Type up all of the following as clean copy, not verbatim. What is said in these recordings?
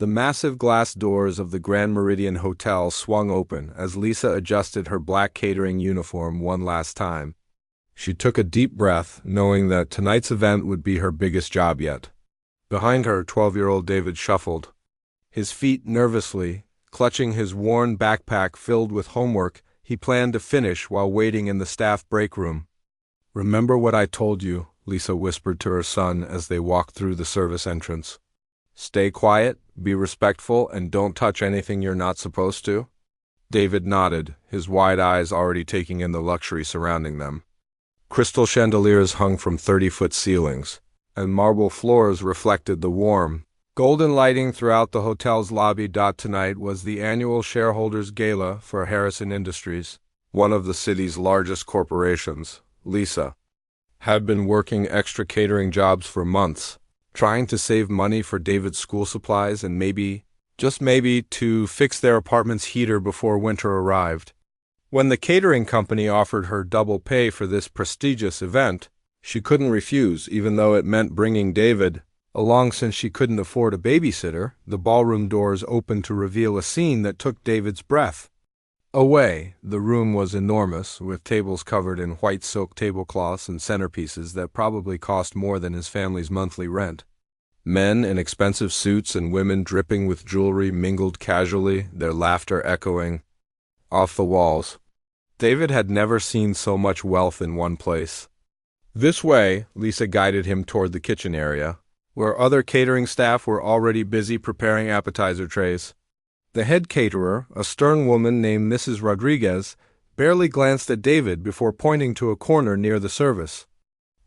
The massive glass doors of the Grand Meridian Hotel swung open as Lisa adjusted her black catering uniform one last time. She took a deep breath, knowing that tonight's event would be her biggest job yet. Behind her, 12-year-old David shuffled, his feet nervously, clutching his worn backpack filled with homework he planned to finish while waiting in the staff break room. "Remember what I told you," Lisa whispered to her son as they walked through the service entrance. "Stay quiet, be respectful, and don't touch anything you're not supposed to." David nodded, his wide eyes already taking in the luxury surrounding them. Crystal chandeliers hung from 30-foot ceilings, and marble floors reflected the warm, golden lighting throughout the hotel's lobby. Tonight was the annual shareholders' gala for Harrison Industries, one of the city's largest corporations. Lisa had been working extra catering jobs for months, trying to save money for David's school supplies and maybe, just maybe, to fix their apartment's heater before winter arrived. When the catering company offered her double pay for this prestigious event, she couldn't refuse, even though it meant bringing David along since she couldn't afford a babysitter. The ballroom doors opened to reveal a scene that took David's breath away. The room was enormous, with tables covered in white silk tablecloths and centerpieces that probably cost more than his family's monthly rent. Men in expensive suits and women dripping with jewelry mingled casually, their laughter echoing off the walls. David had never seen so much wealth in one place. "This way," Lisa guided him toward the kitchen area, where other catering staff were already busy preparing appetizer trays. The head caterer, a stern woman named Mrs. Rodriguez, barely glanced at David before pointing to a corner near the service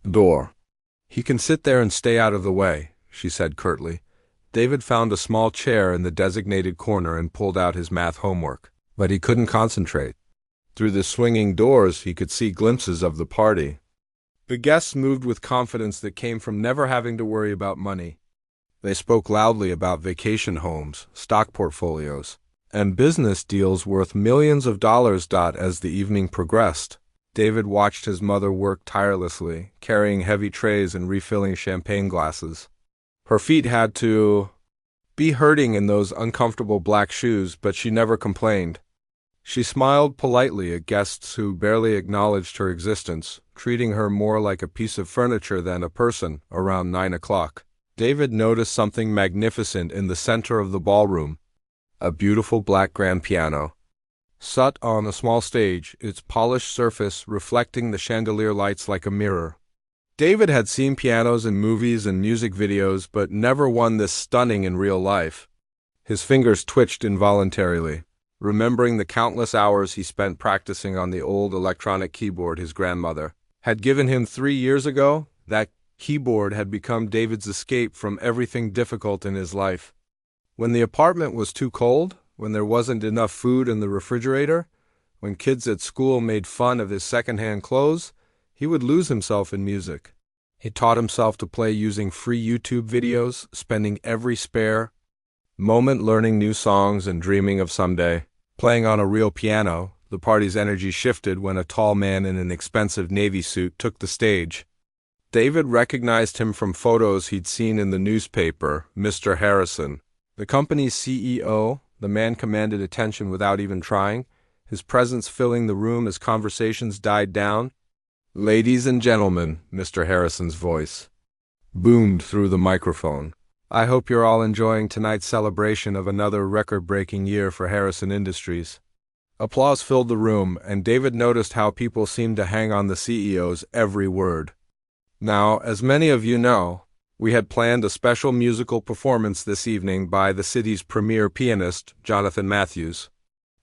door. "He can sit there and stay out of the way," she said curtly. David found a small chair in the designated corner and pulled out his math homework, but he couldn't concentrate. Through the swinging doors, he could see glimpses of the party. The guests moved with confidence that came from never having to worry about money. They spoke loudly about vacation homes, stock portfolios, and business deals worth millions of dollars. As the evening progressed, David watched his mother work tirelessly, carrying heavy trays and refilling champagne glasses. Her feet had to be hurting in those uncomfortable black shoes, but she never complained. She smiled politely at guests who barely acknowledged her existence, treating her more like a piece of furniture than a person. Around 9 o'clock, David noticed something magnificent in the center of the ballroom. A beautiful black grand piano sat on a small stage, its polished surface reflecting the chandelier lights like a mirror. David had seen pianos in movies and music videos, but never one this stunning in real life. His fingers twitched involuntarily, remembering the countless hours he spent practicing on the old electronic keyboard his grandmother had given him 3 years ago. That keyboard had become David's escape from everything difficult in his life. When the apartment was too cold, when there wasn't enough food in the refrigerator, when kids at school made fun of his secondhand clothes, he would lose himself in music. He taught himself to play using free YouTube videos, spending every spare moment learning new songs and dreaming of someday playing on a real piano. The party's energy shifted when a tall man in an expensive navy suit took the stage. David recognized him from photos he'd seen in the newspaper. Mr. Harrison, the company's CEO. The man commanded attention without even trying, his presence filling the room as conversations died down. "Ladies and gentlemen," Mr. Harrison's voice boomed through the microphone. "I hope you're all enjoying tonight's celebration of another record-breaking year for Harrison Industries." Applause filled the room, and David noticed how people seemed to hang on the CEO's every word. Now, as many of you know, we had planned a special musical performance this evening by the city's premier pianist, Jonathan Matthews.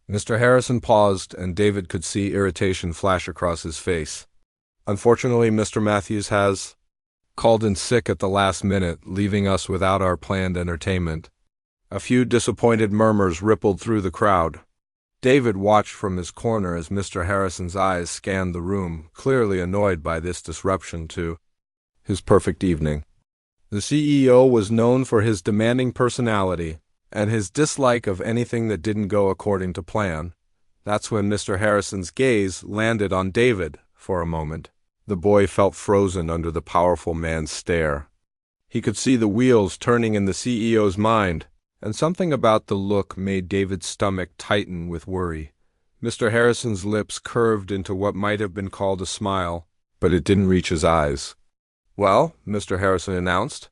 Mr. Harrison paused, and David could see irritation flash across his face. "Unfortunately, Mr. Matthews has called in sick at the last minute, leaving us without our planned entertainment." A few disappointed murmurs rippled through the crowd. David watched from his corner as Mr. Harrison's eyes scanned the room, clearly annoyed by this disruption to his perfect evening. The CEO was known for his demanding personality and his dislike of anything that didn't go according to plan. That's when Mr. Harrison's gaze landed on David. For a moment, the boy felt frozen under the powerful man's stare. He could see the wheels turning in the CEO's mind, and something about the look made David's stomach tighten with worry. Mr. Harrison's lips curved into what might have been called a smile, but it didn't reach his eyes. "Well," Mr. Harrison announced,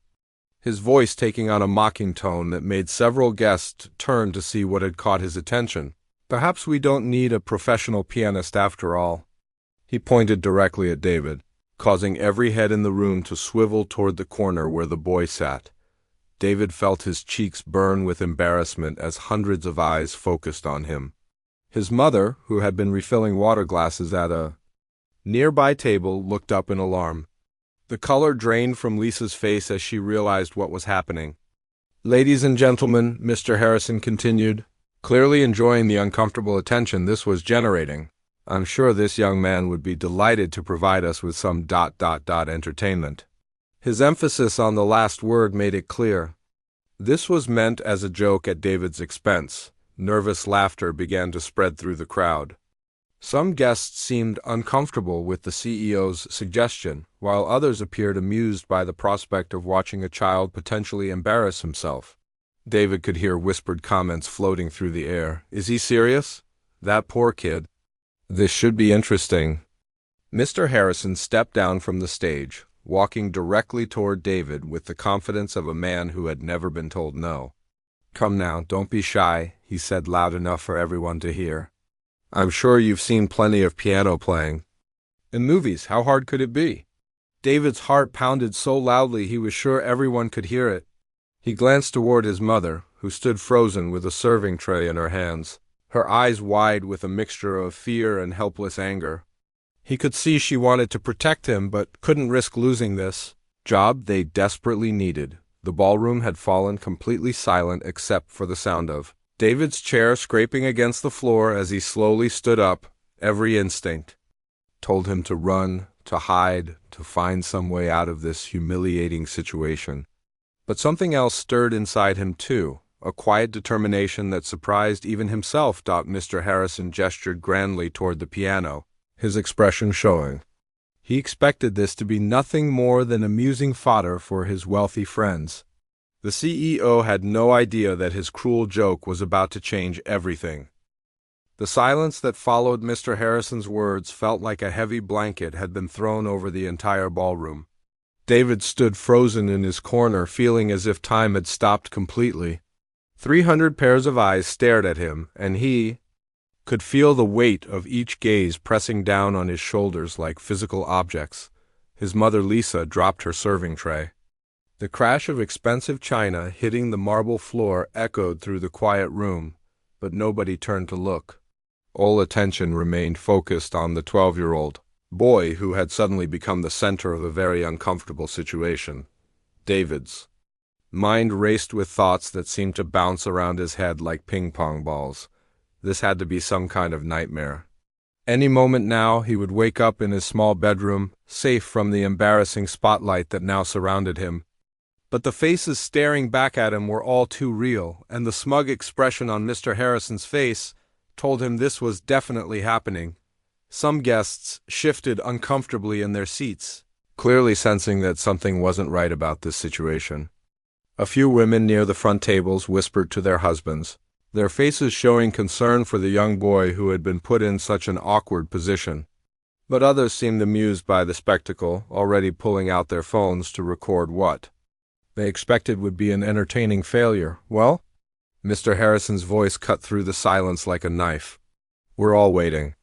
his voice taking on a mocking tone that made several guests turn to see what had caught his attention. "Perhaps we don't need a professional pianist after all." He pointed directly at David, causing every head in the room to swivel toward the corner where the boy sat. David felt his cheeks burn with embarrassment as hundreds of eyes focused on him. His mother, who had been refilling water glasses at a nearby table, looked up in alarm. The color drained from Lisa's face as she realized what was happening. "Ladies and gentlemen," Mr. Harrison continued, clearly enjoying the uncomfortable attention this was generating, "I'm sure this young man would be delighted to provide us with some entertainment." His emphasis on the last word made it clear. This was meant as a joke at David's expense. Nervous laughter began to spread through the crowd. Some guests seemed uncomfortable with the CEO's suggestion, while others appeared amused by the prospect of watching a child potentially embarrass himself. David could hear whispered comments floating through the air. "Is he serious? That poor kid. This should be interesting." Mr. Harrison stepped down from the stage, walking directly toward David with the confidence of a man who had never been told no. "Come now, don't be shy," he said loud enough for everyone to hear. "I'm sure you've seen plenty of piano playing. In movies, how hard could it be?" David's heart pounded so loudly he was sure everyone could hear it. He glanced toward his mother, who stood frozen with a serving tray in her hands, her eyes wide with a mixture of fear and helpless anger. He could see she wanted to protect him but couldn't risk losing this job they desperately needed. The ballroom had fallen completely silent except for the sound of David's chair scraping against the floor as he slowly stood up. Every instinct told him to run, to hide, to find some way out of this humiliating situation. But something else stirred inside him too, a quiet determination that surprised even himself. Mr. Harrison gestured grandly toward the piano, his expression showing he expected this to be nothing more than amusing fodder for his wealthy friends. The CEO had no idea that his cruel joke was about to change everything. The silence that followed Mr. Harrison's words felt like a heavy blanket had been thrown over the entire ballroom. David stood frozen in his corner, feeling as if time had stopped completely. 300 pairs of eyes stared at him, and he could feel the weight of each gaze pressing down on his shoulders like physical objects. His mother Lisa dropped her serving tray. The crash of expensive china hitting the marble floor echoed through the quiet room, but nobody turned to look. All attention remained focused on the 12-year-old boy who had suddenly become the center of a very uncomfortable situation. David's mind raced with thoughts that seemed to bounce around his head like ping-pong balls. This had to be some kind of nightmare. Any moment now, he would wake up in his small bedroom, safe from the embarrassing spotlight that now surrounded him. But the faces staring back at him were all too real, and the smug expression on Mr. Harrison's face told him this was definitely happening. Some guests shifted uncomfortably in their seats, clearly sensing that something wasn't right about this situation. A few women near the front tables whispered to their husbands, their faces showing concern for the young boy who had been put in such an awkward position. But others seemed amused by the spectacle, already pulling out their phones to record what they expected would be an entertaining failure. "Well?" Mr. Harrison's voice cut through the silence like a knife. "We're all waiting."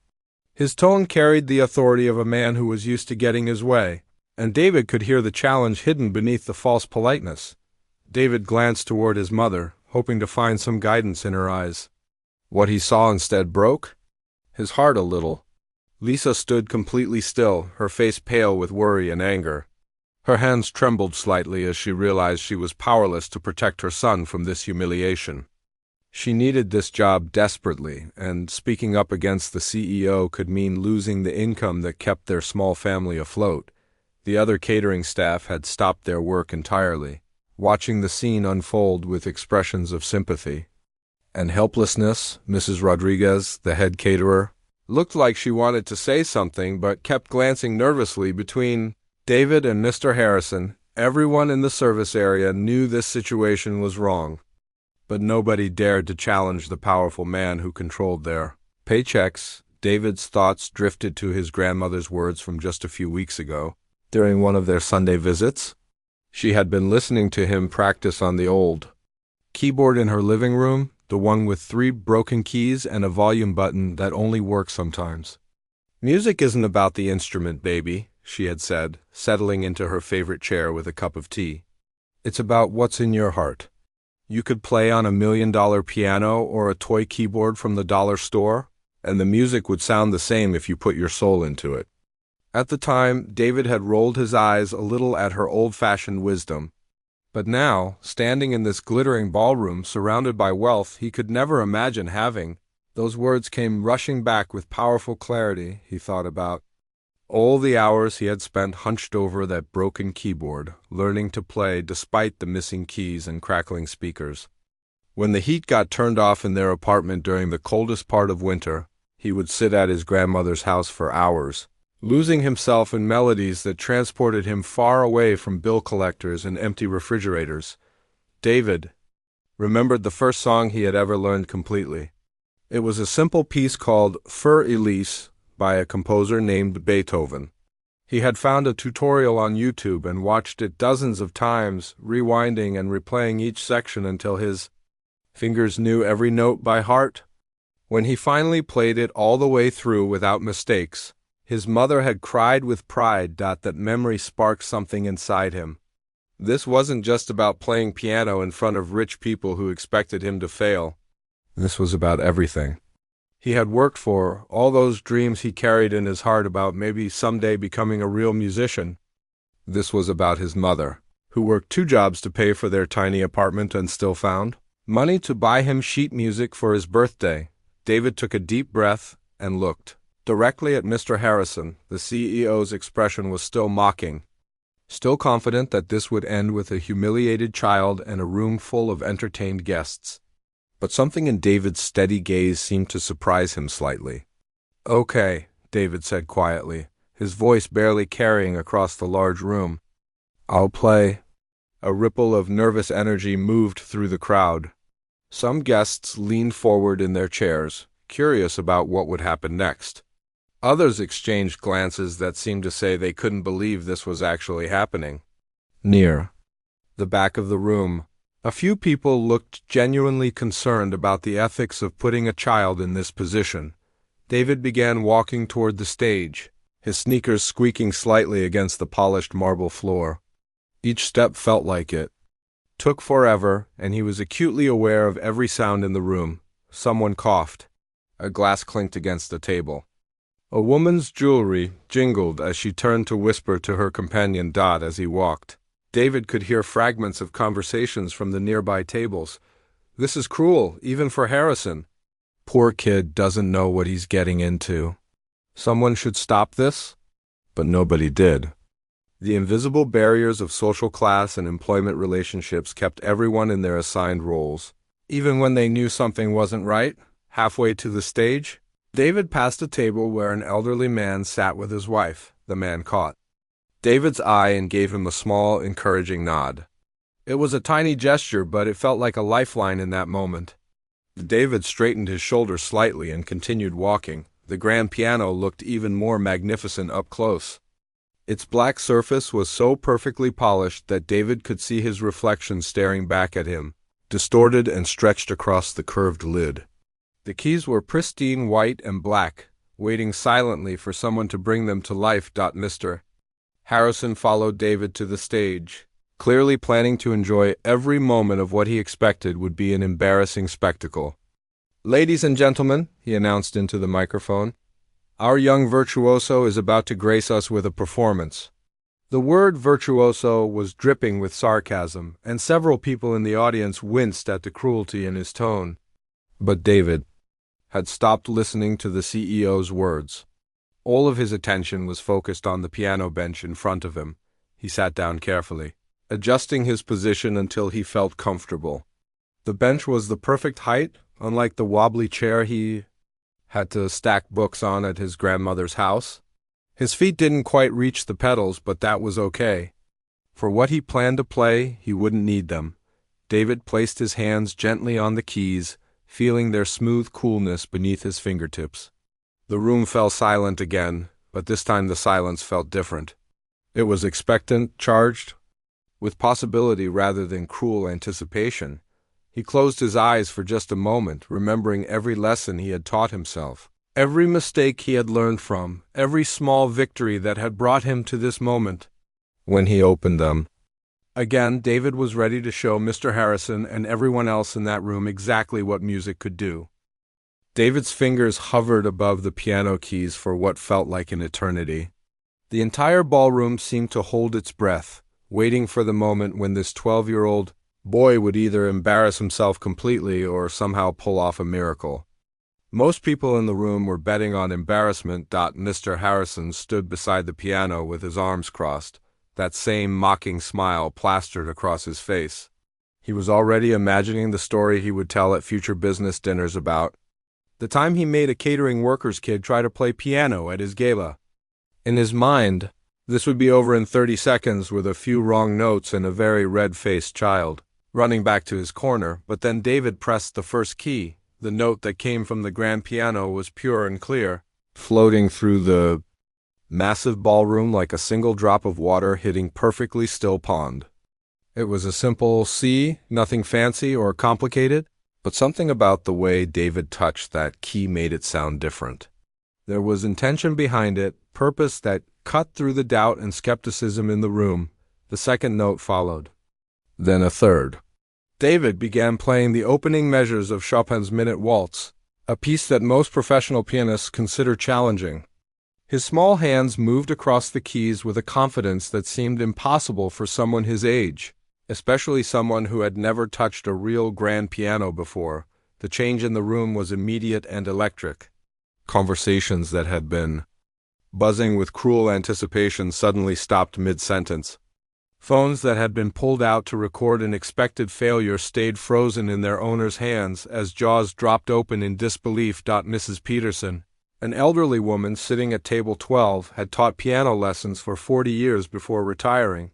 His tone carried the authority of a man who was used to getting his way, and David could hear the challenge hidden beneath the false politeness. David glanced toward his mother, hoping to find some guidance in her eyes. What he saw instead broke his heart a little. Lisa stood completely still, her face pale with worry and anger. Her hands trembled slightly as she realized she was powerless to protect her son from this humiliation. She needed this job desperately, and speaking up against the CEO could mean losing the income that kept their small family afloat. The other catering staff had stopped their work entirely, watching the scene unfold with expressions of sympathy and helplessness. Mrs. Rodriguez, the head caterer, looked like she wanted to say something but kept glancing nervously between David and Mr. Harrison. Everyone in the service area knew this situation was wrong. but nobody dared to challenge the powerful man who controlled their paychecks. David's thoughts drifted to his grandmother's words from just a few weeks ago, during one of their Sunday visits. She had been listening to him practice on the old keyboard in her living room, the one with 3 broken keys and a volume button that only works sometimes. "Music isn't about the instrument, baby," she had said, settling into her favorite chair with a cup of tea. "It's about what's in your heart. You could play on $1 million piano or a toy keyboard from the dollar store, and the music would sound the same if you put your soul into it." At the time, David had rolled his eyes a little at her old-fashioned wisdom. But now, standing in this glittering ballroom surrounded by wealth he could never imagine having, those words came rushing back with powerful clarity. He thought about all the hours he had spent hunched over that broken keyboard, learning to play despite the missing keys and crackling speakers. When the heat got turned off in their apartment during the coldest part of winter, he would sit at his grandmother's house for hours, losing himself in melodies that transported him far away from bill collectors and empty refrigerators. David remembered the first song he had ever learned completely. It was a simple piece called Für Elise by a composer named Beethoven. He had found a tutorial on YouTube and watched it dozens of times, rewinding and replaying each section until his fingers knew every note by heart. When he finally played it all the way through without mistakes, his mother had cried with pride that memory sparked something inside him. This wasn't just about playing piano in front of rich people who expected him to fail. This was about everything he had worked for, all those dreams he carried in his heart about maybe someday becoming a real musician. This was about his mother, who worked 2 jobs to pay for their tiny apartment and still found money to buy him sheet music for his birthday. David took a deep breath and looked directly at Mr. Harrison. The CEO's expression was still mocking, still confident that this would end with a humiliated child and a room full of entertained guests. But something in David's steady gaze seemed to surprise him slightly. "Okay," David said quietly, his voice barely carrying across the large room. "I'll play." A ripple of nervous energy moved through the crowd. Some guests leaned forward in their chairs, curious about what would happen next. Others exchanged glances that seemed to say they couldn't believe this was actually happening. Near the back of the room, a few people looked genuinely concerned about the ethics of putting a child in this position. David began walking toward the stage, his sneakers squeaking slightly against the polished marble floor. Each step felt like it took forever, and he was acutely aware of every sound in the room. Someone coughed. A glass clinked against the table. A woman's jewelry jingled as she turned to whisper to her companion Dot as he walked. David could hear fragments of conversations from the nearby tables. "This is cruel, even for Harrison. Poor kid doesn't know what he's getting into. Someone should stop this." But nobody did. The invisible barriers of social class and employment relationships kept everyone in their assigned roles. Even when they knew something wasn't right, halfway to the stage, David passed a table where an elderly man sat with his wife. The man caught David's eye and gave him a small, encouraging nod. It was a tiny gesture, but it felt like a lifeline in that moment. David straightened his shoulders slightly and continued walking. The grand piano looked even more magnificent up close. Its black surface was so perfectly polished that David could see his reflection staring back at him, distorted and stretched across the curved lid. The keys were pristine white and black, waiting silently for someone to bring them to life. Mr. Harrison followed David to the stage, clearly planning to enjoy every moment of what he expected would be an embarrassing spectacle. "Ladies and gentlemen," he announced into the microphone, "our young virtuoso is about to grace us with a performance." The word virtuoso was dripping with sarcasm, and several people in the audience winced at the cruelty in his tone. But David had stopped listening to the CEO's words. All of his attention was focused on the piano bench in front of him. He sat down carefully, adjusting his position until he felt comfortable. The bench was the perfect height, unlike the wobbly chair he had to stack books on at his grandmother's house. His feet didn't quite reach the pedals, but that was okay. For what he planned to play, he wouldn't need them. David placed his hands gently on the keys, feeling their smooth coolness beneath his fingertips. The room fell silent again, but this time the silence felt different. It was expectant, charged with possibility rather than cruel anticipation. He closed his eyes for just a moment, remembering every lesson he had taught himself, every mistake he had learned from, every small victory that had brought him to this moment. When he opened them again, David was ready to show Mr. Harrison and everyone else in that room exactly what music could do. David's fingers hovered above the piano keys for what felt like an eternity. The entire ballroom seemed to hold its breath, waiting for the moment when this 12-year-old boy would either embarrass himself completely or somehow pull off a miracle. Most people in the room were betting on embarrassment. Mr. Harrison stood beside the piano with his arms crossed, that same mocking smile plastered across his face. He was already imagining the story he would tell at future business dinners about the time he made a catering worker's kid try to play piano at his gala. In his mind, this would be over in 30 seconds with a few wrong notes and a very red-faced child running back to his corner, but then David pressed the first key. The note that came from the grand piano was pure and clear, floating through the massive ballroom like a single drop of water hitting perfectly still pond. It was a simple C, nothing fancy or complicated, but something about the way David touched that key made it sound different. There was intention behind it, purpose that cut through the doubt and skepticism in the room. The second note followed. Then a third. David began playing the opening measures of Chopin's Minute Waltz, a piece that most professional pianists consider challenging. His small hands moved across the keys with a confidence that seemed impossible for someone his age, especially someone who had never touched a real grand piano before. The change in the room was immediate and electric. Conversations that had been buzzing with cruel anticipation suddenly stopped mid-sentence. Phones that had been pulled out to record an expected failure stayed frozen in their owner's hands as jaws dropped open in disbelief. Mrs. Peterson, an elderly woman sitting at table 12, had taught piano lessons for 40 years before retiring.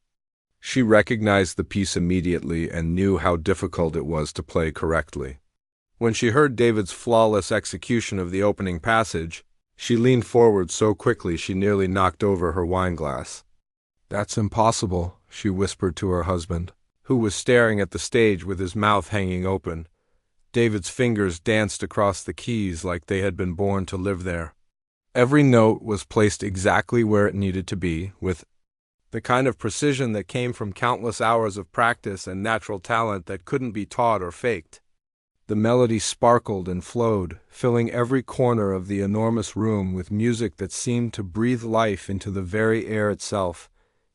She recognized the piece immediately and knew how difficult it was to play correctly. When she heard David's flawless execution of the opening passage, she leaned forward so quickly she nearly knocked over her wineglass. "That's impossible," she whispered to her husband, who was staring at the stage with his mouth hanging open. David's fingers danced across the keys like they had been born to live there. Every note was placed exactly where it needed to be, with the kind of precision that came from countless hours of practice and natural talent that couldn't be taught or faked. The melody sparkled and flowed, filling every corner of the enormous room with music that seemed to breathe life into the very air itself.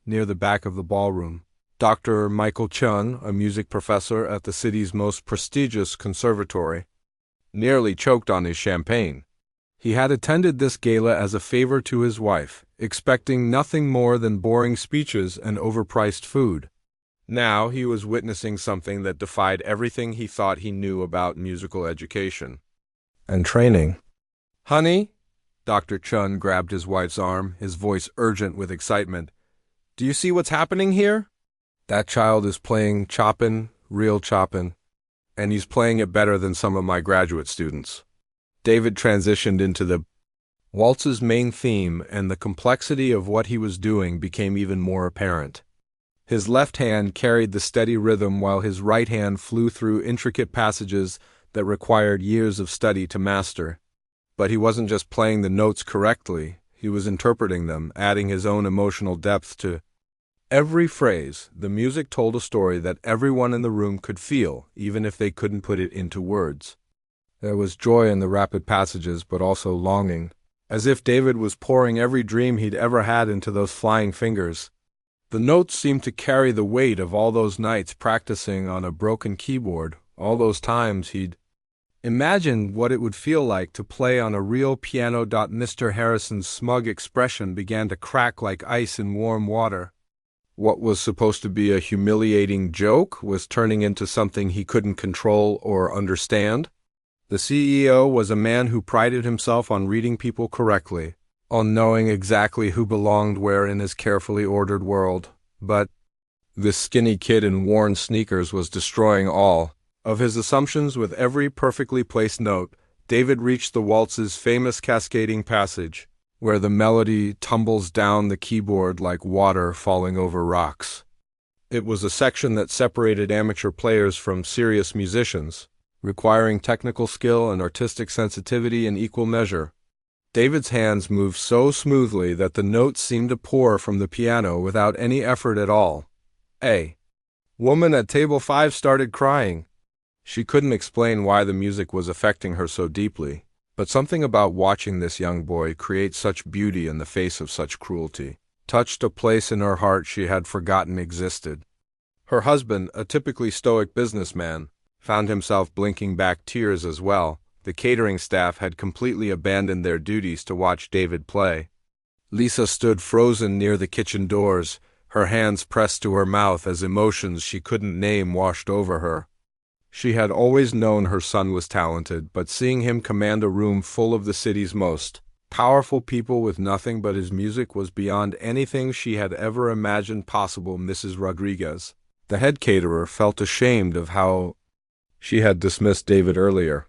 Near the back of the ballroom, Dr. Michael Chun, a music professor at the city's most prestigious conservatory, nearly choked on his champagne. He had attended this gala as a favor to his wife, expecting nothing more than boring speeches and overpriced food. Now he was witnessing something that defied everything he thought he knew about musical education and training. "Honey," Dr. Chun grabbed his wife's arm, his voice urgent with excitement. "Do you see what's happening here? That child is playing Chopin, real Chopin, and he's playing it better than some of my graduate students." David transitioned into the waltz's main theme, and the complexity of what he was doing became even more apparent. His left hand carried the steady rhythm while his right hand flew through intricate passages that required years of study to master. But he wasn't just playing the notes correctly, he was interpreting them, adding his own emotional depth to every phrase. The music told a story that everyone in the room could feel, even if they couldn't put it into words. There was joy in the rapid passages, but also longing, as if David was pouring every dream he'd ever had into those flying fingers. The notes seemed to carry the weight of all those nights practicing on a broken keyboard, all those times he'd imagined what it would feel like to play on a real piano. Mr. Harrison's smug expression began to crack like ice in warm water. What was supposed to be a humiliating joke was turning into something he couldn't control or understand. The CEO was a man who prided himself on reading people correctly, on knowing exactly who belonged where in his carefully ordered world. But This skinny kid in worn sneakers was destroying all of his assumptions with every perfectly placed note. David reached the waltz's famous cascading passage, where the melody tumbles down the keyboard like water falling over rocks. It was a section that separated amateur players from serious musicians, requiring technical skill and artistic sensitivity in equal measure. David's hands moved so smoothly that the notes seemed to pour from the piano without any effort at all. A woman at table 5 started crying. She couldn't explain why the music was affecting her so deeply, but something about watching this young boy create such beauty in the face of such cruelty touched a place in her heart she had forgotten existed. Her husband, a typically stoic businessman, found himself blinking back tears as well. The catering staff had completely abandoned their duties to watch David play. Lisa stood frozen near the kitchen doors, her hands pressed to her mouth as emotions she couldn't name washed over her. She had always known her son was talented, but seeing him command a room full of the city's most powerful people with nothing but his music was beyond anything she had ever imagined possible. Mrs. Rodriguez, the head caterer, felt ashamed of how she had dismissed David earlier.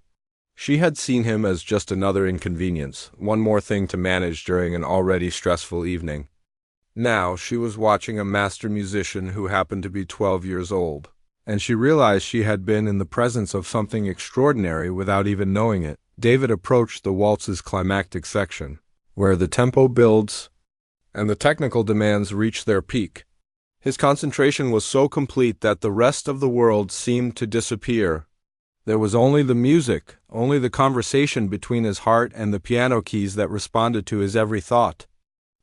She had seen him as just another inconvenience, one more thing to manage during an already stressful evening. Now she was watching a master musician who happened to be 12 years old, and she realized she had been in the presence of something extraordinary without even knowing it. David approached the waltz's climactic section, where the tempo builds and the technical demands reach their peak. His concentration was so complete that the rest of the world seemed to disappear. There was only the music, only the conversation between his heart and the piano keys that responded to his every thought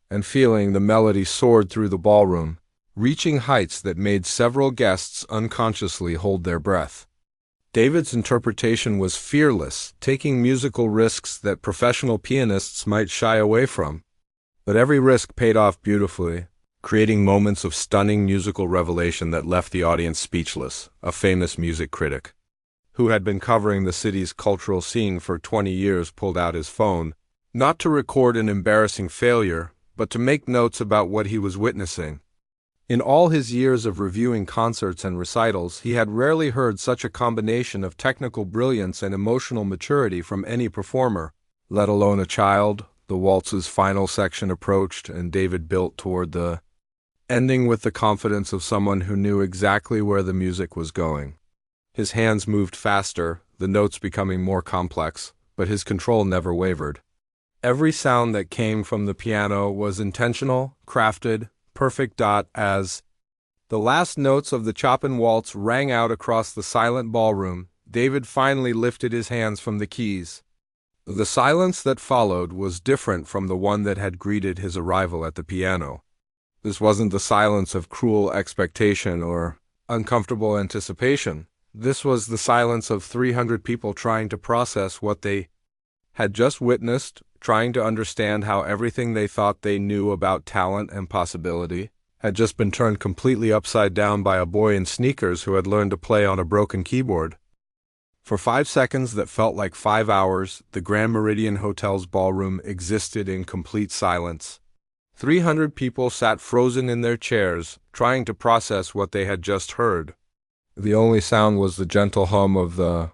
and feeling. The melody soared through the ballroom, reaching heights that made several guests unconsciously hold their breath. David's interpretation was fearless, taking musical risks that professional pianists might shy away from. But every risk paid off beautifully, creating moments of stunning musical revelation that left the audience speechless. A famous music critic, who had been covering the city's cultural scene for 20 years, pulled out his phone, not to record an embarrassing failure, but to make notes about what he was witnessing. In all his years of reviewing concerts and recitals, he had rarely heard such a combination of technical brilliance and emotional maturity from any performer, let alone a child. The waltz's final section approached, and David built toward the ending with the confidence of someone who knew exactly where the music was going. His hands moved faster, the notes becoming more complex, but his control never wavered. Every sound that came from the piano was intentional, crafted, perfect. As the last notes of the Chopin waltz rang out across the silent ballroom, David finally lifted his hands from the keys. The silence that followed was different from the one that had greeted his arrival at the piano. This wasn't the silence of cruel expectation or uncomfortable anticipation. This was the silence of 300 people trying to process what they had just witnessed, trying to understand how everything they thought they knew about talent and possibility had just been turned completely upside down by a boy in sneakers who had learned to play on a broken keyboard. For 5 seconds that felt like 5 hours, the Grand Meridian Hotel's ballroom existed in complete silence. 300 people sat frozen in their chairs, trying to process what they had just heard. The only sound was the gentle hum of the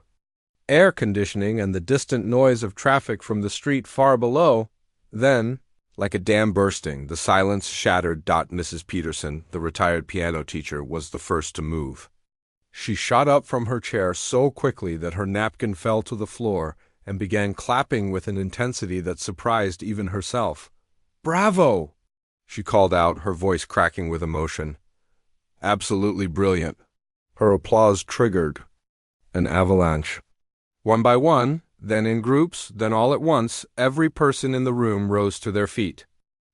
air conditioning and the distant noise of traffic from the street far below. Then, like a dam bursting, the silence shattered. Mrs. Peterson, the retired piano teacher, was the first to move. She shot up from her chair so quickly that her napkin fell to the floor and began clapping with an intensity that surprised even herself. "Bravo!" she called out, her voice cracking with emotion. "Absolutely brilliant." Her applause triggered an avalanche. One by one, then in groups, then all at once, every person in the room rose to their feet.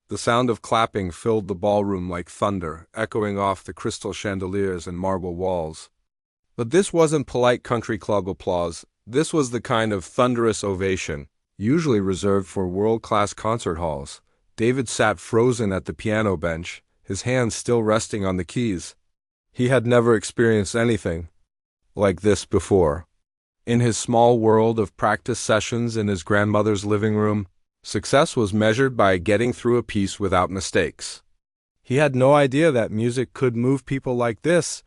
The sound of clapping filled the ballroom like thunder, echoing off the crystal chandeliers and marble walls. But this wasn't polite country club applause. This was the kind of thunderous ovation usually reserved for world-class concert halls. David sat frozen at the piano bench, his hands still resting on the keys. He had never experienced anything like this before. In his small world of practice sessions in his grandmother's living room, success was measured by getting through a piece without mistakes. He had no idea that music could move people like this,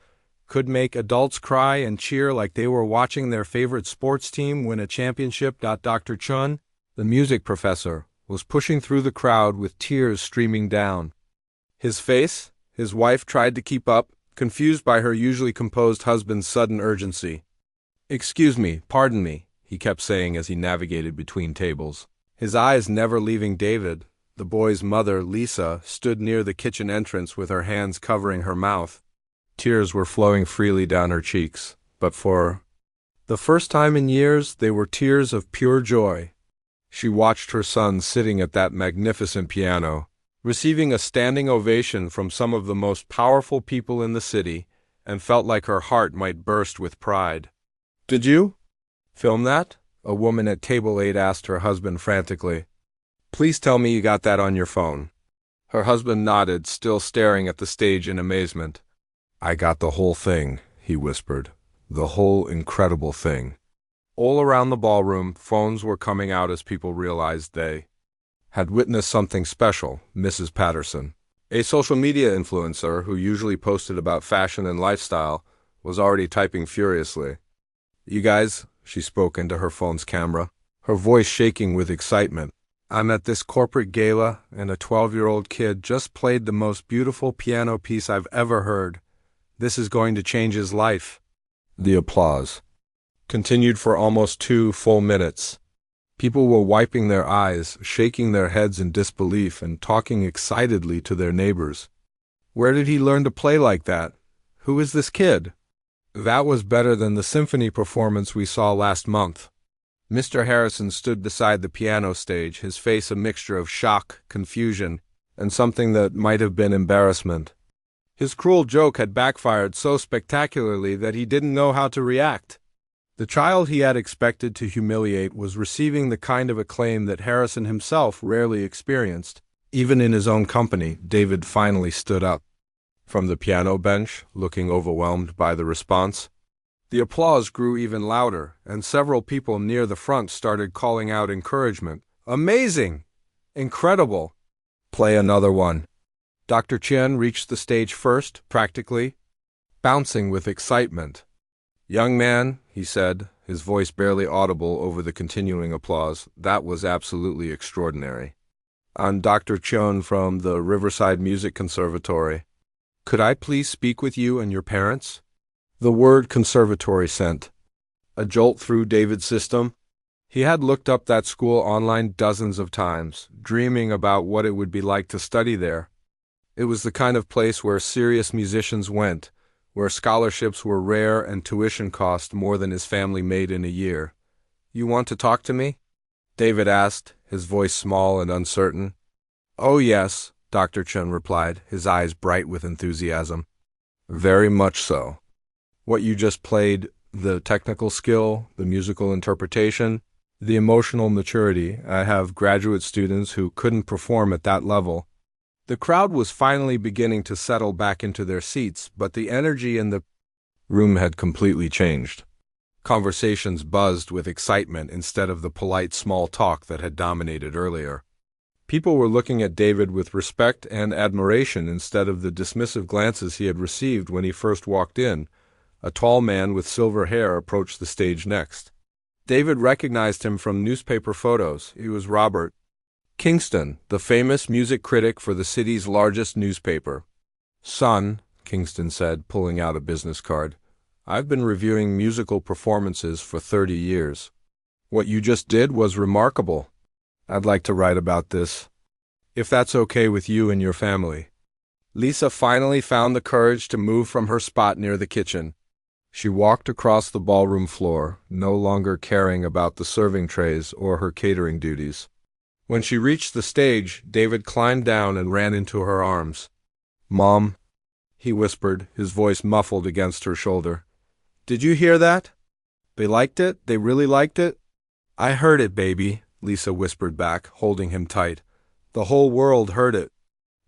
could make adults cry and cheer like they were watching their favorite sports team win a championship. Dr. Chun, the music professor, was pushing through the crowd with tears streaming down his wife tried to keep up, confused by her usually composed husband's sudden urgency. "Excuse me, pardon me," he kept saying as he navigated between tables. His eyes never leaving David. The boy's mother, Lisa, stood near the kitchen entrance with her hands covering her mouth. Tears were flowing freely down her cheeks, but for the first time in years, they were tears of pure joy. She watched her son sitting at that magnificent piano, receiving a standing ovation from some of the most powerful people in the city, and felt like her heart might burst with pride. "Did you film that?" a woman at table 8 asked her husband frantically. "Please tell me you got that on your phone." Her husband nodded, still staring at the stage in amazement. "I got the whole thing," he whispered. "The whole incredible thing." All around the ballroom, phones were coming out as people realized they had witnessed something special. Mrs. Patterson, a social media influencer who usually posted about fashion and lifestyle, was already typing furiously. "You guys," she spoke into her phone's camera, her voice shaking with excitement. "I'm at this corporate gala, and a 12-year-old kid just played the most beautiful piano piece I've ever heard. This is going to change his life." The applause continued for almost 2 full minutes. People were wiping their eyes, shaking their heads in disbelief, and talking excitedly to their neighbors. "Where did he learn to play like that? Who is this kid?" "That was better than the symphony performance we saw last month." Mr. Harrison stood beside the piano stage, his face a mixture of shock, confusion, and something that might have been embarrassment. His cruel joke had backfired so spectacularly that he didn't know how to react. The child he had expected to humiliate was receiving the kind of acclaim that Harrison himself rarely experienced. Even in his own company, David finally stood up from the piano bench, looking overwhelmed by the response. The applause grew even louder, and several people near the front started calling out encouragement. "Amazing! Incredible! Play another one." Dr. Chien reached the stage first, practically bouncing with excitement. "Young man," he said, his voice barely audible over the continuing applause, "that was absolutely extraordinary. I'm Dr. Chien from the Riverside Music Conservatory. Could I please speak with you and your parents?" The word conservatory sent a jolt through David's system. He had looked up that school online dozens of times, dreaming about what it would be like to study there. It was the kind of place where serious musicians went, where scholarships were rare and tuition cost more than his family made in a year. "You want to talk to me?" David asked, his voice small and uncertain. "Oh yes," Dr. Chun replied, his eyes bright with enthusiasm. "Very much so. What you just played, the technical skill, the musical interpretation, the emotional maturity. I have graduate students who couldn't perform at that level." The crowd was finally beginning to settle back into their seats, but the energy in the room had completely changed. Conversations buzzed with excitement instead of the polite small talk that had dominated earlier. People were looking at David with respect and admiration instead of the dismissive glances he had received when he first walked in. A tall man with silver hair approached the stage next. David recognized him from newspaper photos. He was Robert Kingston, the famous music critic for the city's largest newspaper. "Son," Kingston said, pulling out a business card, "I've been reviewing musical performances for 30 years. What you just did was remarkable. I'd like to write about this, if that's okay with you and your family." Lisa finally found the courage to move from her spot near the kitchen. She walked across the ballroom floor, no longer caring about the serving trays or her catering duties. When she reached the stage, David climbed down and ran into her arms. "Mom," he whispered, his voice muffled against her shoulder. "Did you hear that? They liked it? They really liked it?" "I heard it, baby," Lisa whispered back, holding him tight. "The whole world heard it.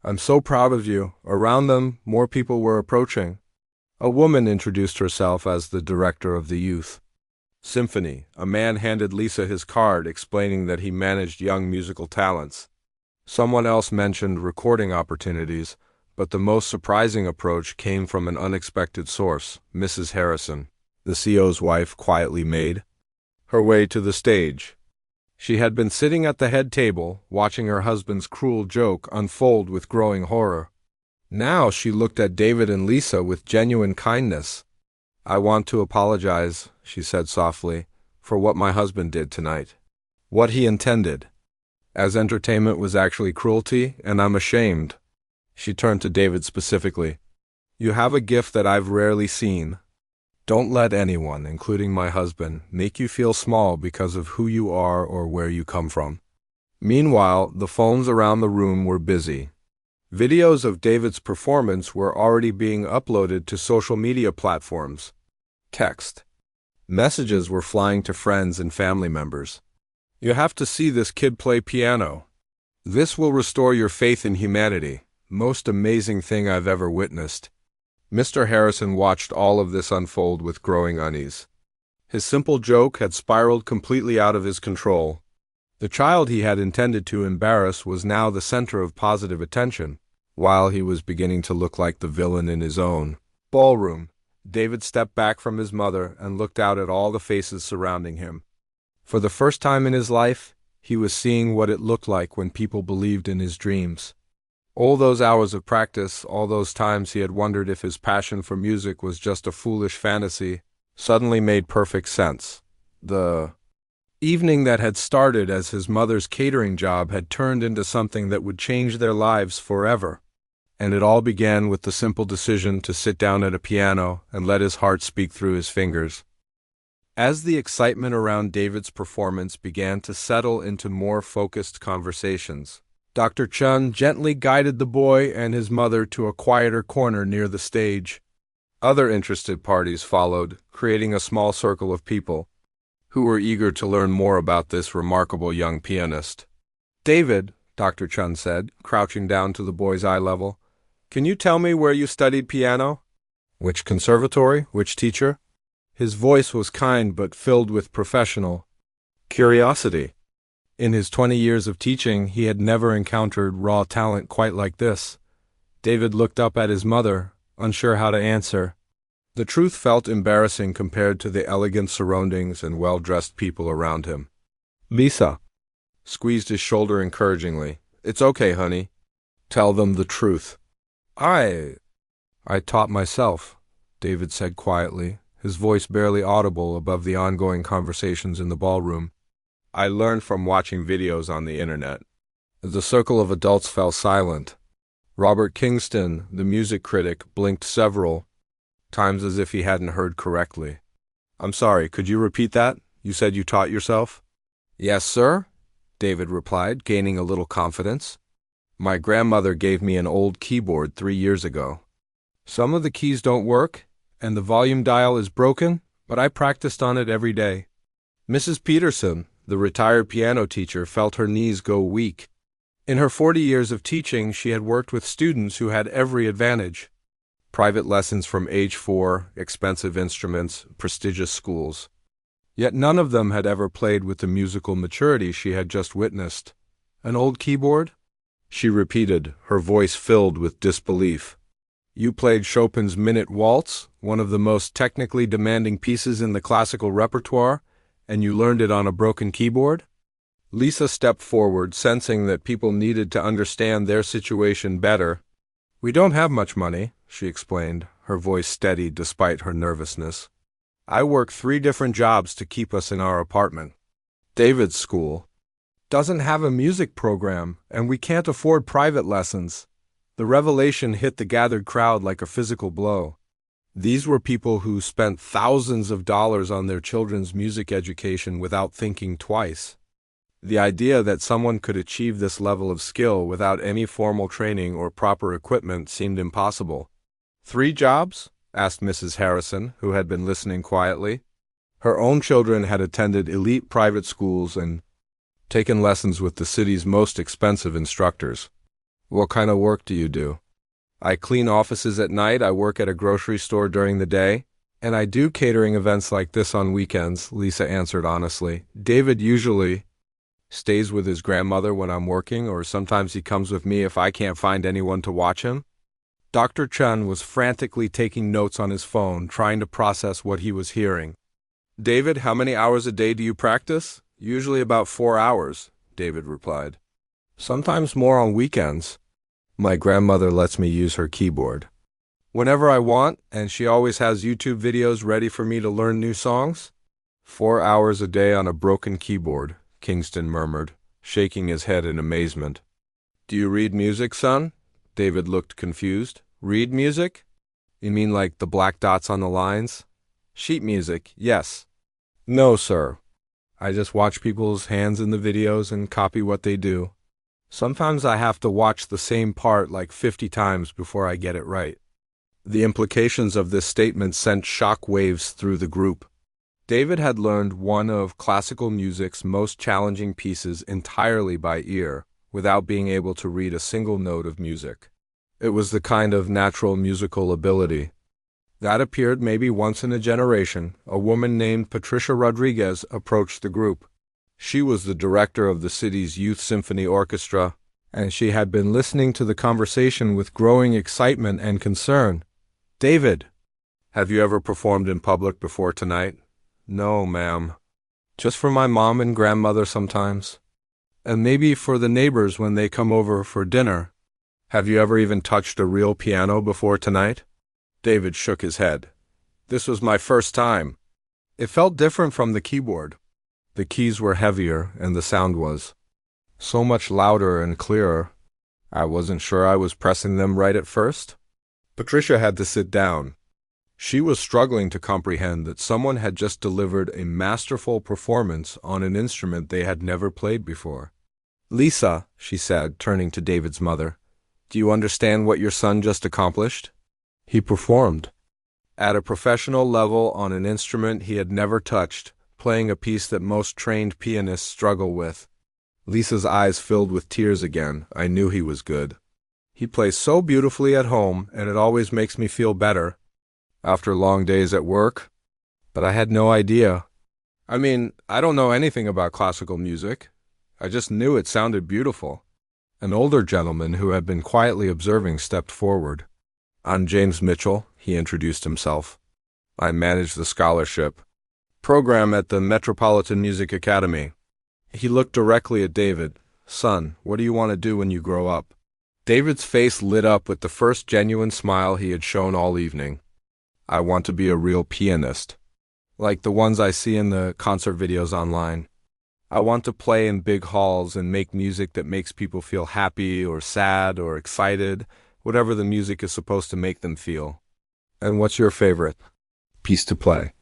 I'm so proud of you." Around them, more people were approaching. A woman introduced herself as the director of the youth symphony. A man handed Lisa his card, explaining that he managed young musical talents. Someone else mentioned recording opportunities, but the most surprising approach came from an unexpected source. Mrs. Harrison, the CEO's wife, quietly made her way to the stage. She had been sitting at the head table, watching her husband's cruel joke unfold with growing horror. Now she looked at David and Lisa with genuine kindness. "I want to apologize," she said softly, "for what my husband did tonight. What he intended as entertainment was actually cruelty, and I'm ashamed." She turned to David specifically. "You have a gift that I've rarely seen. Don't let anyone, including my husband, make you feel small because of who you are or where you come from." Meanwhile, the phones around the room were busy. Videos of David's performance were already being uploaded to social media platforms. Text messages were flying to friends and family members. "You have to see this kid play piano. This will restore your faith in humanity. Most amazing thing I've ever witnessed." Mr. Harrison watched all of this unfold with growing unease. His simple joke had spiraled completely out of his control. The child he had intended to embarrass was now the center of positive attention, while he was beginning to look like the villain in his own ballroom. David stepped back from his mother and looked out at all the faces surrounding him. For the first time in his life, he was seeing what it looked like when people believed in his dreams. All those hours of practice, all those times he had wondered if his passion for music was just a foolish fantasy, suddenly made perfect sense. The evening that had started as his mother's catering job had turned into something that would change their lives forever. And it all began with the simple decision to sit down at a piano and let his heart speak through his fingers. As the excitement around David's performance began to settle into more focused conversations, Dr. Chun gently guided the boy and his mother to a quieter corner near the stage. Other interested parties followed, creating a small circle of people who were eager to learn more about this remarkable young pianist. "David," Dr. Chun said, crouching down to the boy's eye level, "can you tell me where you studied piano? Which conservatory? Which teacher?" His voice was kind but filled with professional curiosity. In his 20 years of teaching, he had never encountered raw talent quite like this. David looked up at his mother, unsure how to answer. The truth felt embarrassing compared to the elegant surroundings and well-dressed people around him. Lisa squeezed his shoulder encouragingly. "It's okay, honey. Tell them the truth." I taught myself," David said quietly, his voice barely audible above the ongoing conversations in the ballroom. "I learned from watching videos on the internet." The circle of adults fell silent. Robert Kingston, the music critic, blinked several times as if he hadn't heard correctly. "I'm sorry, could you repeat that? You said you taught yourself?" "Yes, sir," David replied, gaining a little confidence. "My grandmother gave me an old keyboard 3 years ago. Some of the keys don't work, and the volume dial is broken, but I practiced on it every day." Mrs. Peterson, the retired piano teacher, felt her knees go weak. In her 40 years of teaching, she had worked with students who had every advantage. Private lessons from age 4, expensive instruments, prestigious schools. Yet none of them had ever played with the musical maturity she had just witnessed. "An old keyboard?" she repeated, her voice filled with disbelief. "You played Chopin's Minute Waltz, one of the most technically demanding pieces in the classical repertoire, and you learned it on a broken keyboard?" Lisa stepped forward, sensing that people needed to understand their situation better. "We don't have much money," she explained, her voice steady despite her nervousness. "I work 3 different jobs to keep us in our apartment. David's school doesn't have a music program, and we can't afford private lessons." The revelation hit the gathered crowd like a physical blow. These were people who spent thousands of dollars on their children's music education without thinking twice. The idea that someone could achieve this level of skill without any formal training or proper equipment seemed impossible. "3 jobs?" asked Mrs. Harrison, who had been listening quietly. Her own children had attended elite private schools and taken lessons with the city's most expensive instructors. "What kind of work do you do?" "I clean offices at night, I work at a grocery store during the day, and I do catering events like this on weekends," Lisa answered honestly. "David usually stays with his grandmother when I'm working, or sometimes he comes with me if I can't find anyone to watch him." Dr. Chun was frantically taking notes on his phone, trying to process what he was hearing. David, how many hours a day do you practice? Usually about 4 hours, David replied. Sometimes more on weekends. My grandmother lets me use her keyboard whenever I want, and she always has YouTube videos ready for me to learn new songs. 4 hours a day on a broken keyboard, Kingston murmured, shaking his head in amazement. Do you read music, son? David looked confused. Read music? You mean like the black dots on the lines? Sheet music, yes. No, sir. I just watch people's hands in the videos and copy what they do. Sometimes I have to watch the same part like 50 times before I get it right. The implications of this statement sent shock waves through the group. David had learned one of classical music's most challenging pieces entirely by ear, without being able to read a single note of music. It was the kind of natural musical ability that appeared maybe once in a generation. A woman named Patricia Rodriguez approached the group. She was the director of the city's youth symphony orchestra, and she had been listening to the conversation with growing excitement and concern. David, have you ever performed in public before tonight? No, ma'am. Just for my mom and grandmother sometimes. And maybe for the neighbors when they come over for dinner. Have you ever even touched a real piano before tonight? David shook his head. This was my first time. It felt different from the keyboard. The keys were heavier and the sound was so much louder and clearer. I wasn't sure I was pressing them right at first. Patricia had to sit down. She was struggling to comprehend that someone had just delivered a masterful performance on an instrument they had never played before. Lisa, she said, turning to David's mother, do you understand what your son just accomplished? He performed at a professional level on an instrument he had never touched, playing a piece that most trained pianists struggle with. Lisa's eyes filled with tears again. I knew he was good. He plays so beautifully at home, and it always makes me feel better after long days at work. But I had no idea. I mean, I don't know anything about classical music. I just knew it sounded beautiful. An older gentleman who had been quietly observing stepped forward. I'm James Mitchell, he introduced himself. I manage the scholarship program at the Metropolitan Music Academy. He looked directly at David. Son, what do you want to do when you grow up? David's face lit up with the first genuine smile he had shown all evening. I want to be a real pianist, like the ones I see in the concert videos online. I want to play in big halls and make music that makes people feel happy or sad or excited, whatever the music is supposed to make them feel. And what's your favorite piece to play?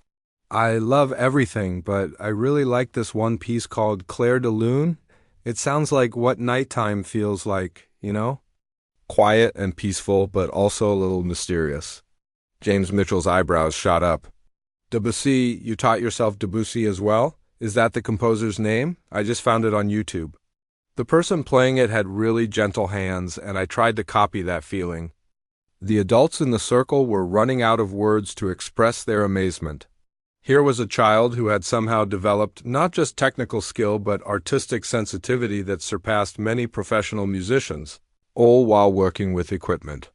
I love everything, but I really like this one piece called Clair de Lune. It sounds like what nighttime feels like, you know? Quiet and peaceful, but also a little mysterious. James Mitchell's eyebrows shot up. Debussy, you taught yourself Debussy as well? Is that the composer's name? I just found it on YouTube. The person playing it had really gentle hands, and I tried to copy that feeling. The adults in the circle were running out of words to express their amazement. Here was a child who had somehow developed not just technical skill but artistic sensitivity that surpassed many professional musicians, all while working with equipment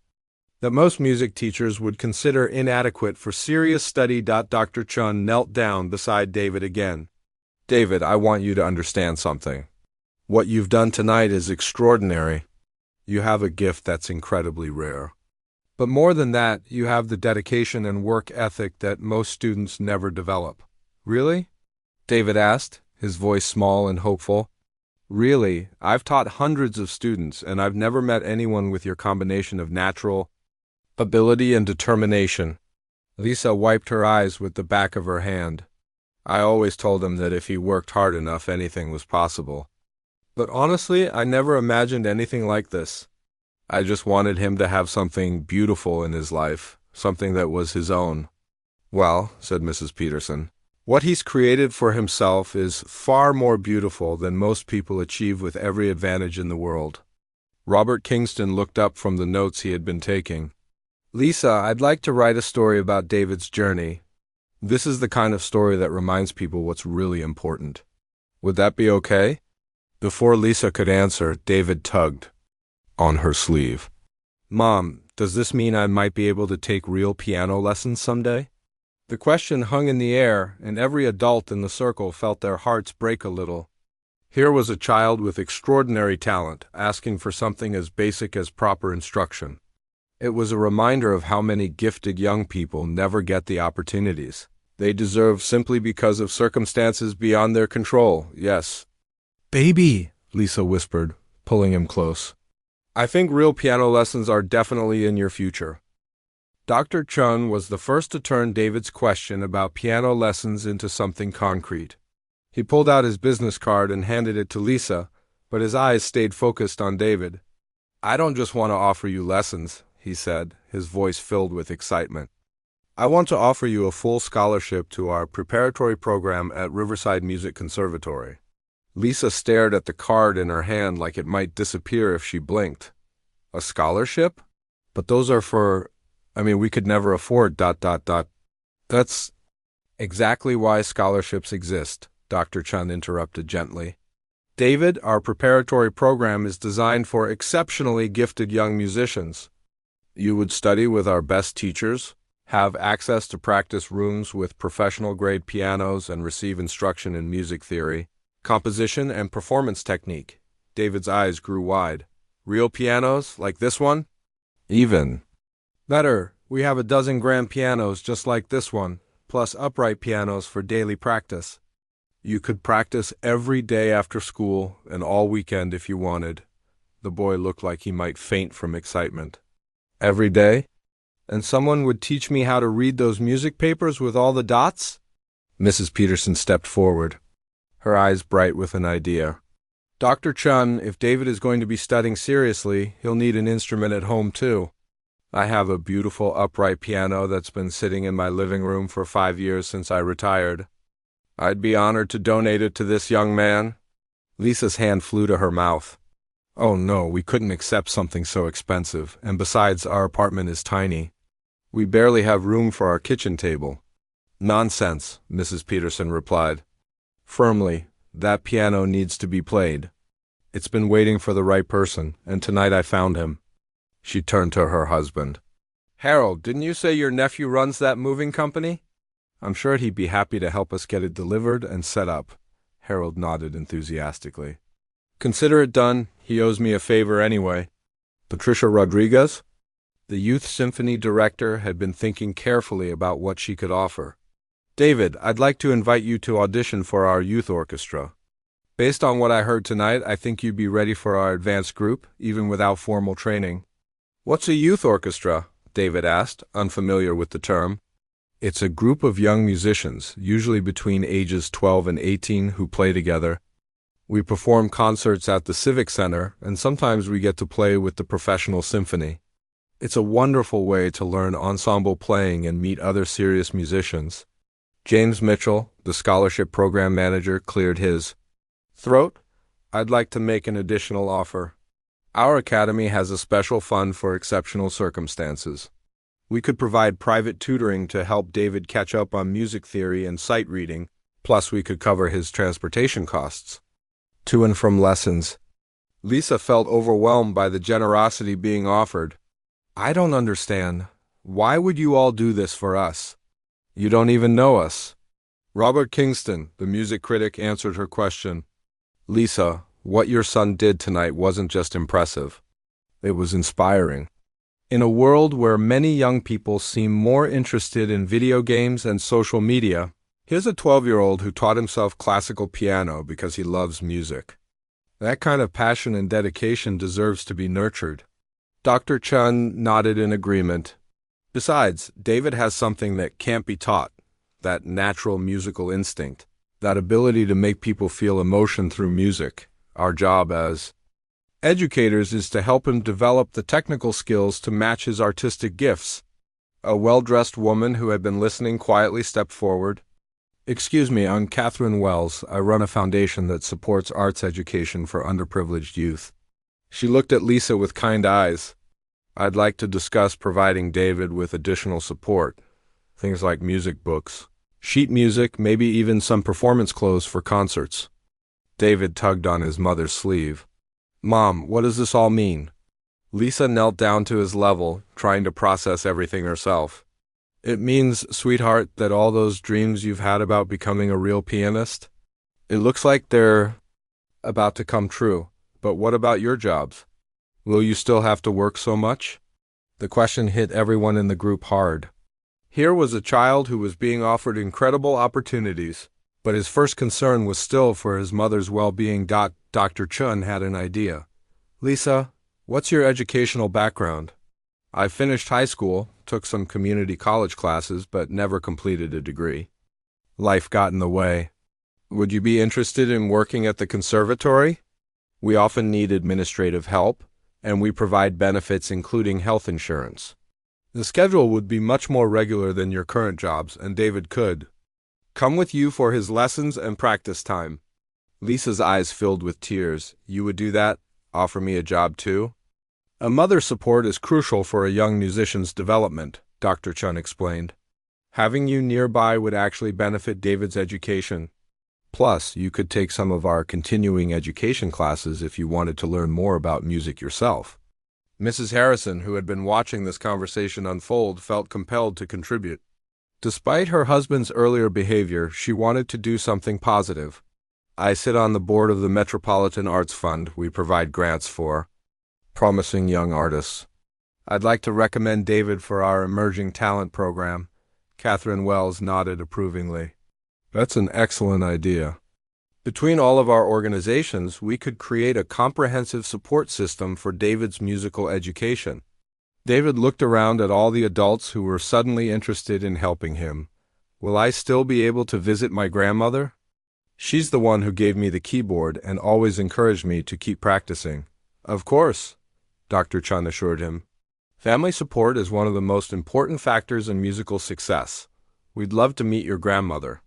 that most music teachers would consider inadequate for serious study. Dr. Chun knelt down beside David again. David, I want you to understand something. What you've done tonight is extraordinary. You have a gift that's incredibly rare. But more than that, you have the dedication and work ethic that most students never develop. Really? David asked, his voice small and hopeful. Really, I've taught hundreds of students, and I've never met anyone with your combination of natural ability and determination. Lisa wiped her eyes with the back of her hand. I always told him that if he worked hard enough, anything was possible. But honestly, I never imagined anything like this. I just wanted him to have something beautiful in his life, something that was his own. Well, said Mrs. Peterson, what he's created for himself is far more beautiful than most people achieve with every advantage in the world. Robert Kingston looked up from the notes he had been taking. Lisa, I'd like to write a story about David's journey. This is the kind of story that reminds people what's really important. Would that be okay? Before Lisa could answer, David tugged on her sleeve. Mom, does this mean I might be able to take real piano lessons someday? The question hung in the air, and every adult in the circle felt their hearts break a little. Here was a child with extraordinary talent, asking for something as basic as proper instruction. It was a reminder of how many gifted young people never get the opportunities they deserve simply because of circumstances beyond their control. Yes. Baby, Lisa whispered, pulling him close. I think real piano lessons are definitely in your future. Dr. Chun was the first to turn David's question about piano lessons into something concrete. He pulled out his business card and handed it to Lisa, but his eyes stayed focused on David. I don't just want to offer you lessons, he said, his voice filled with excitement. I want to offer you a full scholarship to our preparatory program at Riverside Music Conservatory. Lisa stared at the card in her hand like it might disappear if she blinked. A scholarship? But those are we could never afford ... That's exactly why scholarships exist, Dr. Chun interrupted gently. David, our preparatory program is designed for exceptionally gifted young musicians. You would study with our best teachers, have access to practice rooms with professional-grade pianos, and receive instruction in music theory, composition, and performance technique. David's eyes grew wide. Real pianos, like this one? Even better, we have a dozen grand pianos just like this one, plus upright pianos for daily practice. You could practice every day after school and all weekend if you wanted. The boy looked like he might faint from excitement. Every day? And someone would teach me how to read those music papers with all the dots? Mrs. Peterson stepped forward, her eyes bright with an idea. Dr. Chun, if David is going to be studying seriously, he'll need an instrument at home too. I have a beautiful upright piano that's been sitting in my living room for 5 years since I retired. I'd be honored to donate it to this young man. Lisa's hand flew to her mouth. Oh no, we couldn't accept something so expensive, and besides, our apartment is tiny. We barely have room for our kitchen table. Nonsense, Mrs. Peterson replied. Firmly, that piano needs to be played. It's been waiting for the right person, and tonight I found him. She turned to her husband. Harold, didn't you say your nephew runs that moving company? I'm sure he'd be happy to help us get it delivered and set up. Harold nodded enthusiastically. Consider it done. He owes me a favor anyway. Patricia Rodriguez? The youth symphony director had been thinking carefully about what she could offer. David, I'd like to invite you to audition for our youth orchestra. Based on what I heard tonight, I think you'd be ready for our advanced group, even without formal training. What's a youth orchestra? David asked, unfamiliar with the term. It's a group of young musicians, usually between ages 12 and 18, who play together. We perform concerts at the Civic Center, and sometimes we get to play with the professional symphony. It's a wonderful way to learn ensemble playing and meet other serious musicians. James Mitchell, the scholarship program manager, cleared his throat. I'd like to make an additional offer. Our academy has a special fund for exceptional circumstances. We could provide private tutoring to help David catch up on music theory and sight reading, plus we could cover his transportation costs. To and from lessons. Lisa felt overwhelmed by the generosity being offered. I don't understand. Why would you all do this for us? You don't even know us. Robert Kingston, the music critic, answered her question. Lisa, what your son did tonight wasn't just impressive. It was inspiring. In a world where many young people seem more interested in video games and social media, here's a 12-year-old who taught himself classical piano because he loves music. That kind of passion and dedication deserves to be nurtured. Dr. Chun nodded in agreement. Besides, David has something that can't be taught, that natural musical instinct, that ability to make people feel emotion through music. Our job as educators is to help him develop the technical skills to match his artistic gifts. A well-dressed woman who had been listening quietly stepped forward. Excuse me, I'm Catherine Wells. I run a foundation that supports arts education for underprivileged youth. She looked at Lisa with kind eyes. I'd like to discuss providing David with additional support. Things like music books, sheet music, maybe even some performance clothes for concerts. David tugged on his mother's sleeve. Mom, what does this all mean? Lisa knelt down to his level, trying to process everything herself. It means, sweetheart, that all those dreams you've had about becoming a real pianist? It looks like they're about to come true. But what about your jobs? Will you still have to work so much? The question hit everyone in the group hard. Here was a child who was being offered incredible opportunities, but his first concern was still for his mother's well-being. Dr. Chun had an idea. Lisa, what's your educational background? I finished high school, took some community college classes, but never completed a degree. Life got in the way. Would you be interested in working at the conservatory? We often need administrative help, and we provide benefits including health insurance. The schedule would be much more regular than your current jobs, and David could come with you for his lessons and practice time. Lisa's eyes filled with tears. You would do that? Offer me a job too? A mother's support is crucial for a young musician's development, Dr. Chun explained. Having you nearby would actually benefit David's education. Plus, you could take some of our continuing education classes if you wanted to learn more about music yourself. Mrs. Harrison, who had been watching this conversation unfold, felt compelled to contribute. Despite her husband's earlier behavior, she wanted to do something positive. I sit on the board of the Metropolitan Arts Fund we provide grants for promising young artists. I'd like to recommend David for our Emerging Talent Program. Catherine Wells nodded approvingly. That's an excellent idea. Between all of our organizations, we could create a comprehensive support system for David's musical education. David looked around at all the adults who were suddenly interested in helping him. Will I still be able to visit my grandmother? She's the one who gave me the keyboard and always encouraged me to keep practicing. Of course, Dr. Chun assured him. Family support is one of the most important factors in musical success. We'd love to meet your grandmother.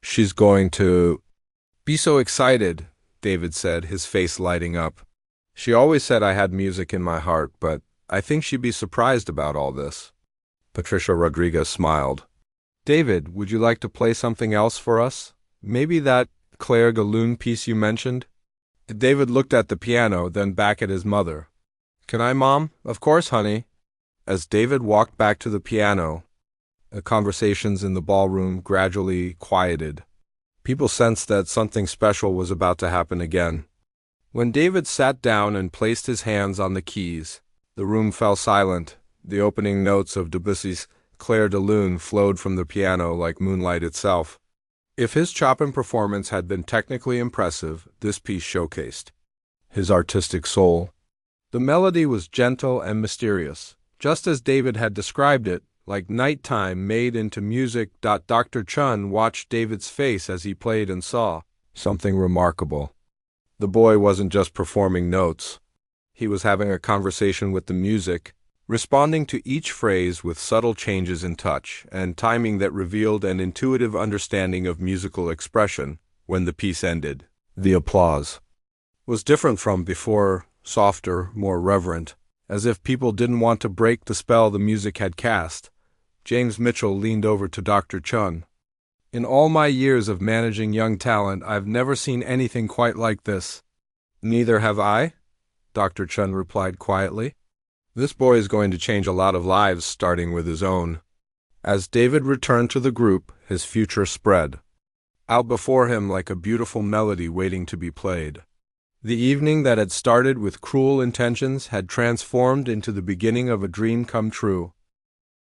She's going to be so excited, David said, his face lighting up. She always said I had music in my heart, but I think she'd be surprised about all this. Patricia Rodriguez smiled. David, would you like to play something else for us? Maybe that Claire de Lune piece you mentioned? David looked at the piano, then back at his mother. Can I, Mom? Of course, honey. As David walked back to the piano, the conversations in the ballroom gradually quieted. People sensed that something special was about to happen again. When David sat down and placed his hands on the keys, the room fell silent. The opening notes of Debussy's Claire de Lune flowed from the piano like moonlight itself. If his Chopin performance had been technically impressive, this piece showcased his artistic soul. The melody was gentle and mysterious, just as David had described it, like nighttime made into music. Dr. Chun watched David's face as he played and saw something remarkable. The boy wasn't just performing notes. He was having a conversation with the music, responding to each phrase with subtle changes in touch and timing that revealed an intuitive understanding of musical expression. When the piece ended, the applause was different from before, softer, more reverent, as if people didn't want to break the spell the music had cast. James Mitchell leaned over to Dr. Chun. In all my years of managing young talent, I've never seen anything quite like this. Neither have I, Dr. Chun replied quietly. This boy is going to change a lot of lives, starting with his own. As David returned to the group, his future spread out before him like a beautiful melody waiting to be played. The evening that had started with cruel intentions had transformed into the beginning of a dream come true.